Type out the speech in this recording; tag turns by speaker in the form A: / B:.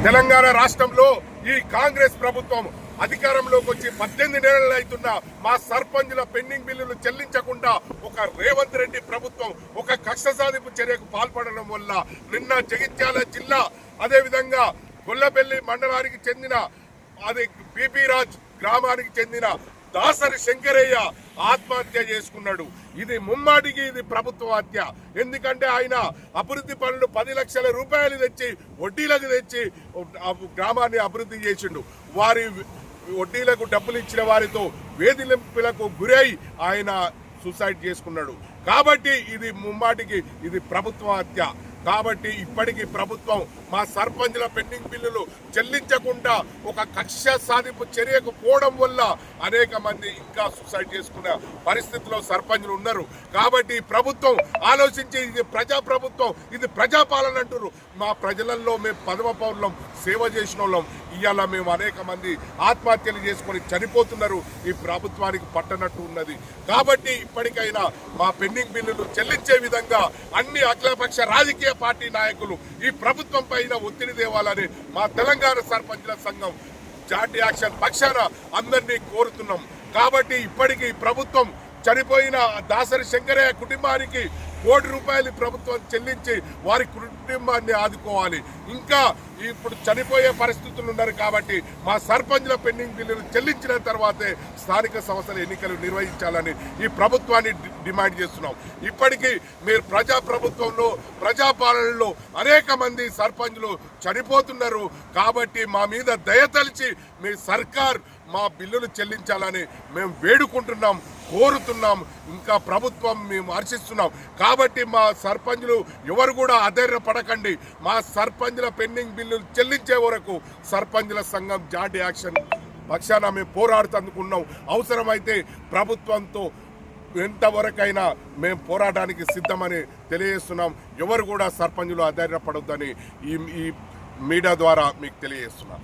A: తెలంగాణ రాష్ట్రంలో ఈ కాంగ్రెస్ ప్రభుత్వం అధికారంలోకి వచ్చి 18 నెలలు అవుతున్నా మా సర్పంచుల పెండింగ్ బిల్లులు చెల్లించకుండా ఒక రేవంత్ రెడ్డి ప్రభుత్వం ఒక కక్ష సాధింపు చర్యకు పాల్పడడం వల్ల నిన్న జగిత్యాల జిల్లా అదేవిధంగా గొల్లపల్లి మండలానికి చెందిన అది బీపీ రాజ్ గ్రామానికి చెందిన దాసరి శంకరయ్య ఆత్మహత్య చేసుకున్నాడు. ఇది ముమ్మాటికి ఇది ప్రభుత్వ హత్య. ఎందుకంటే ఆయన అభివృద్ధి పనులు 10 లక్షల రూపాయలు తెచ్చి వడ్డీలకు తెచ్చి గ్రామాన్ని అభివృద్ధి చేసిండు. వారి వడ్డీలకు డబ్బులు ఇచ్చిన వారితో వేధింపులకు గురై ఆయన సూసైడ్ చేసుకున్నాడు. కాబట్టి ఇది ముమ్మాటికి ఇది ప్రభుత్వ హత్య. కాబట్టి ఇప్పటికీ ప్రభుత్వం మా సర్పంచుల పెండింగ్ బిల్లులు చెల్లించకుండా ఒక కక్ష సాధింపు చర్యకు పోవడం వల్ల అనేక మంది ఇంకా సూసైడ్ చేసుకున్న పరిస్థితిలో సర్పంచులు ఉన్నారు. కాబట్టి ప్రభుత్వం ఆలోచించి ఇది ప్రజా ప్రభుత్వం, ఇది ప్రజాపాలన అంటారు. మా ప్రజలలో మేము 10వ పౌరులం, సేవ చేసిన వాళ్ళం. ఇవాళ మేము అనేక మంది ఆత్మహత్యలు చేసుకొని చనిపోతున్నారు. ఈ ప్రభుత్వానికి పట్టనట్టు ఉన్నది. కాబట్టి ఇప్పటికైనా మా పెండింగ్ బిల్లులు చెల్లించే విధంగా అన్ని అఖిలపక్ష రాజకీయ పార్టీ నాయకులు ఈ ప్రభుత్వం పైన ఒత్తిడి తేవాలని మా తెలంగాణ సర్పంచుల సంఘం జాయింట్ యాక్షన్ పక్షాన అందరినీ కోరుతున్నాం. కాబట్టి ఇప్పటికీ ప్రభుత్వం చనిపోయిన దాసరి శంకరయ్య కుటుంబానికి ₹1 కోటి ప్రభుత్వం చెల్లించి వారి కుటుంబాన్ని ఆదుకోవాలి. ఇంకా ఇప్పుడు చనిపోయే పరిస్థితులు ఉన్నారు. కాబట్టి మా సర్పంచుల పెండింగ్ బిల్లులు చెల్లించిన తర్వాతే స్థానిక సంస్థల ఎన్నికలు నిర్వహించాలని ఈ ప్రభుత్వాన్ని డిమాండ్ చేస్తున్నాం. ఇప్పటికీ మీరు ప్రభుత్వంలో ప్రజాపాలనలో అనేక మంది సర్పంచులు చనిపోతున్నారు. కాబట్టి మా మీద దయతలిచి మీ సర్కార్ మా బిల్లులు చెల్లించాలని మేము వేడుకుంటున్నాం, కోరుతున్నాం. ఇంకా ప్రభుత్వం మేము హర్షిస్తున్నాం. కాబట్టి మా సర్పంచులు ఎవరు కూడా అధైర్యపడకండి. మా సర్పంచుల పెండింగ్ బిల్లులు చెల్లించే వరకు సర్పంచుల సంఘం జాయింట్ యాక్షన్ పక్షాన మేము పోరాడుతందుకున్నాం. అవసరమైతే ప్రభుత్వంతో ఎంతవరకైనా మేము పోరాటానికి సిద్ధమని తెలియజేస్తున్నాం. ఎవరు కూడా సర్పంచులు అధైర్యపడొద్దని ఈ మీడియా ద్వారా మీకు తెలియజేస్తున్నాం.